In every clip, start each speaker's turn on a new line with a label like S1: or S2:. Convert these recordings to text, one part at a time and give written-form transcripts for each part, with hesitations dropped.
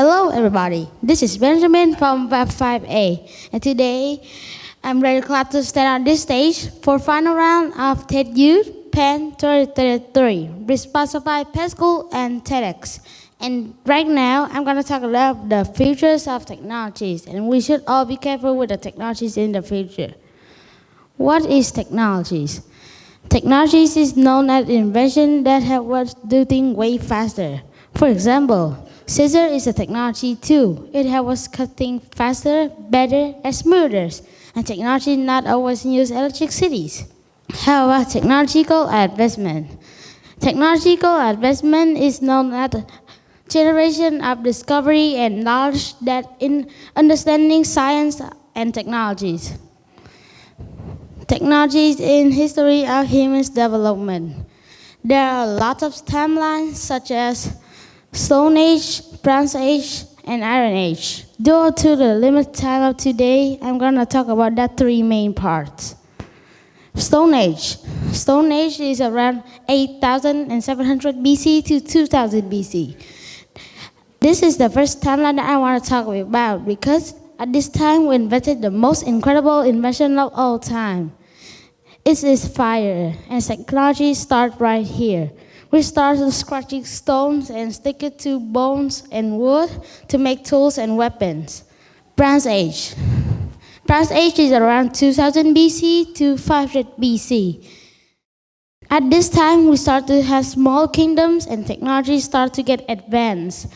S1: Hello, everybody. This is Benjamin from Web 5A, and today I'm very glad to stand on this stage for final round of TED Youth Pen 2033, sponsored by Pet School and TEDx. And right now, I'm going to talk about the futures of technologies, and we should all be careful with the technologies in the future. What is technologies? Technologies is known as invention that help us do things way faster. For example, scissor is a technology too. It helps us cut things faster, better, and smoother. And technology not always use electricities. How about technological advancement? Technological advancement is known as the generation of discovery and knowledge that in understanding science and technologies. Technologies in history of human development. There are lots of timelines such as Stone Age, Bronze Age, and Iron Age. Due to the limited time of today, I'm going to talk about that three main parts. Stone Age. Stone Age is around 8,700 BC to 2000 BC. This is the first timeline that I want to talk about because at this time we invented the most incredible invention of all time. It is fire, and technology starts right here. We started scratching stones and stick it to bones and wood to make tools and weapons. Bronze Age. Bronze Age is around 2000 BC to 500 BC. At this time, we start to have small kingdoms and technology start to get advanced.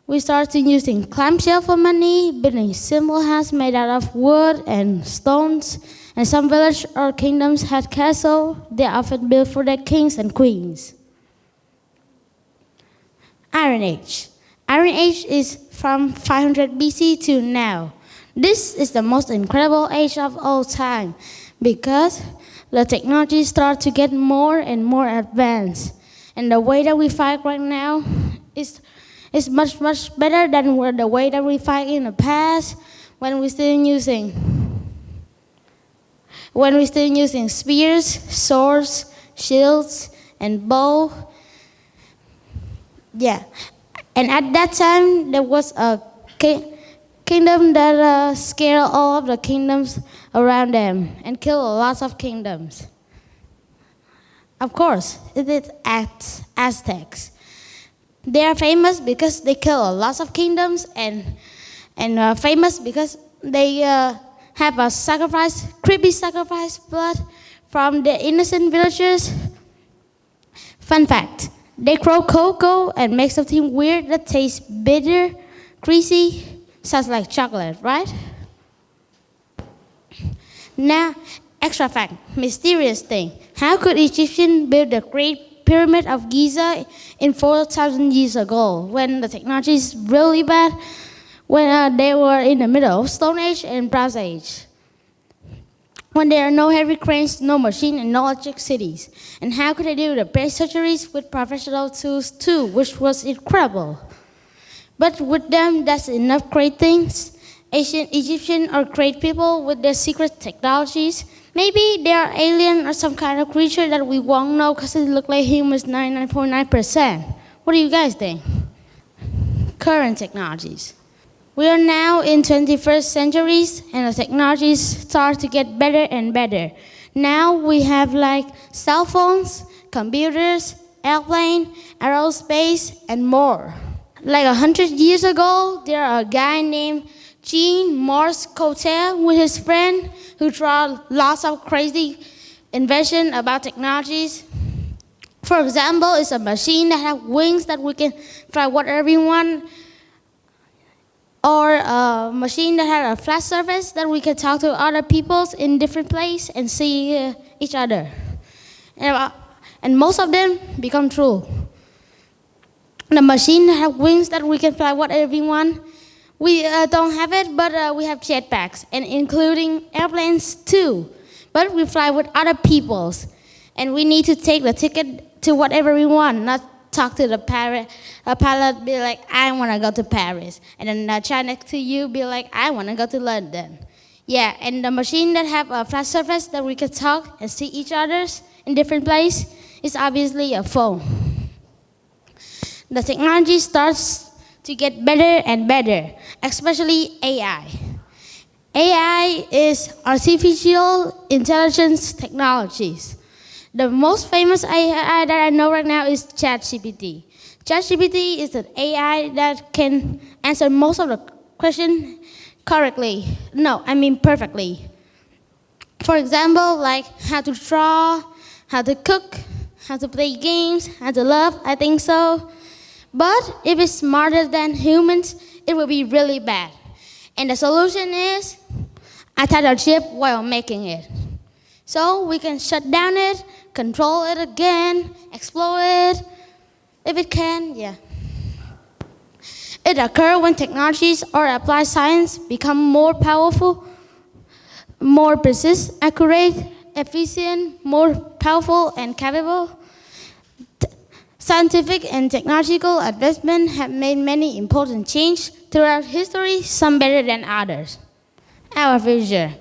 S1: We started using clamshell for money, building simple houses made out of wood and stones, and some villages or kingdoms had castles they often built for their kings and queens. Iron Age. Iron Age is from 500 BC to now. This is the most incredible age of all time because the technology starts to get more and more advanced. And the way that we fight right now is much, much better than the way that we fight in the past when we're still using spears, swords, shields, and bow. Yeah, and at that time, there was a kingdom that scared all of the kingdoms around them and killed lots of kingdoms. Of course, it is Aztecs. They are famous because they kill lots of kingdoms and famous because they have a creepy sacrifice blood from the innocent villagers. Fun fact. They grow cocoa and make something weird that tastes bitter, greasy, sounds like chocolate, right? Now, extra fact, mysterious thing. How could Egyptians build the Great Pyramid of Giza in 4,000 years ago when the technology is really bad, when they were in the middle of Stone Age and Bronze Age? When there are no heavy cranes, no machine, and no electric cities. And how could they do the brain surgeries with professional tools too, which was incredible. But with them, that's enough great things. Ancient Egyptians are great people with their secret technologies. Maybe they are alien or some kind of creature that we won't know because they look like humans 99.9%. What do you guys think? Current technologies. We are now in 21st centuries and the technologies start to get better and better. Now we have like cell phones, computers, airplane, aerospace, and more. Like 100 years ago, there was a guy named Jean-Marc Cotter with his friend who drew lots of crazy inventions about technologies. For example, it's a machine that has wings that we can fly whatever we want, or a machine that has a flat surface that we can talk to other people in different places and see each other. And most of them become true. The machine that has wings that we can fly whatever we want. We don't have it, but we have jetpacks, and including airplanes too. But we fly with other peoples, and we need to take the ticket to whatever we want, not talk to the pilot, be like, I want to go to Paris. And then the child next to you be like, I want to go to London. Yeah, and the machine that have a flat surface that we can talk and see each other in different places is obviously a phone. The technology starts to get better and better, especially AI. AI is artificial intelligence technologies. The most famous AI that I know right now is ChatGPT. ChatGPT is an AI that can answer most of the questions correctly. No, I mean perfectly. For example, like how to draw, how to cook, how to play games, how to love, I think so. But if it's smarter than humans, it will be really bad. And the solution is attach a chip while making it. So we can shut down it, control it again, explode it, if it can, yeah. It occurs when technologies or applied science become more powerful, more precise, accurate, efficient, more powerful, and capable. Scientific and technological advancement have made many important changes throughout history, some better than others. Our future.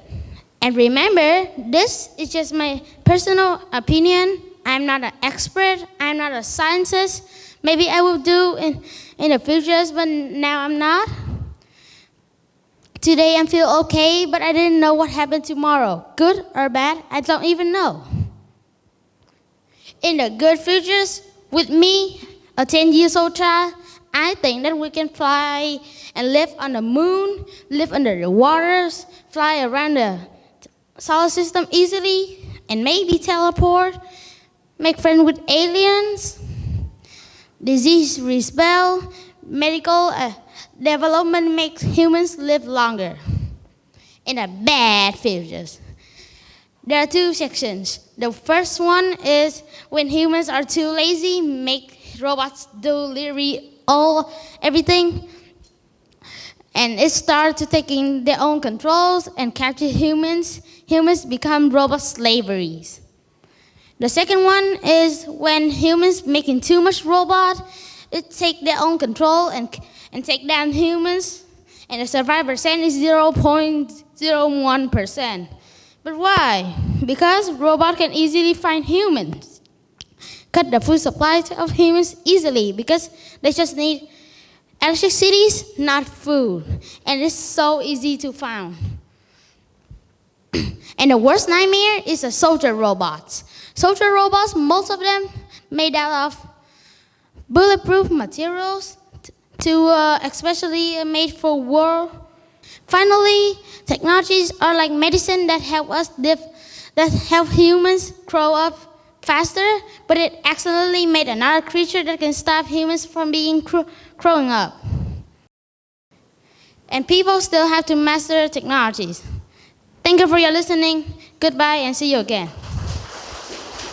S1: And remember, this is just my personal opinion. I'm not an expert, I'm not a scientist. Maybe I will do in the future, but now I'm not. Today I feel okay, but I didn't know what happened tomorrow. Good or bad, I don't even know. In the good futures, with me, a 10 years old child, I think that we can fly and live on the moon, live under the waters, fly around the solar system easily, and maybe teleport, make friends with aliens, disease respell, medical development makes humans live longer. In a bad futures, there are two sections. The first one is when humans are too lazy, make robots do literally everything, and it starts to taking their own controls and capture humans. Humans become robot slaveries. The second one is when humans making too much robot, it take their own control and take down humans, and the survival percent is 0.01%. But why? Because robot can easily find humans, cut the food supply of humans easily because they just need electricity, not food, and it's so easy to find. And the worst nightmare is the soldier robots. Soldier robots, most of them made out of bulletproof materials, especially made for war. Finally, technologies are like medicine that help us live, that help humans grow up faster, but it accidentally made another creature that can stop humans from being growing up. And people still have to master technologies. Thank you for your listening. Goodbye and see you again.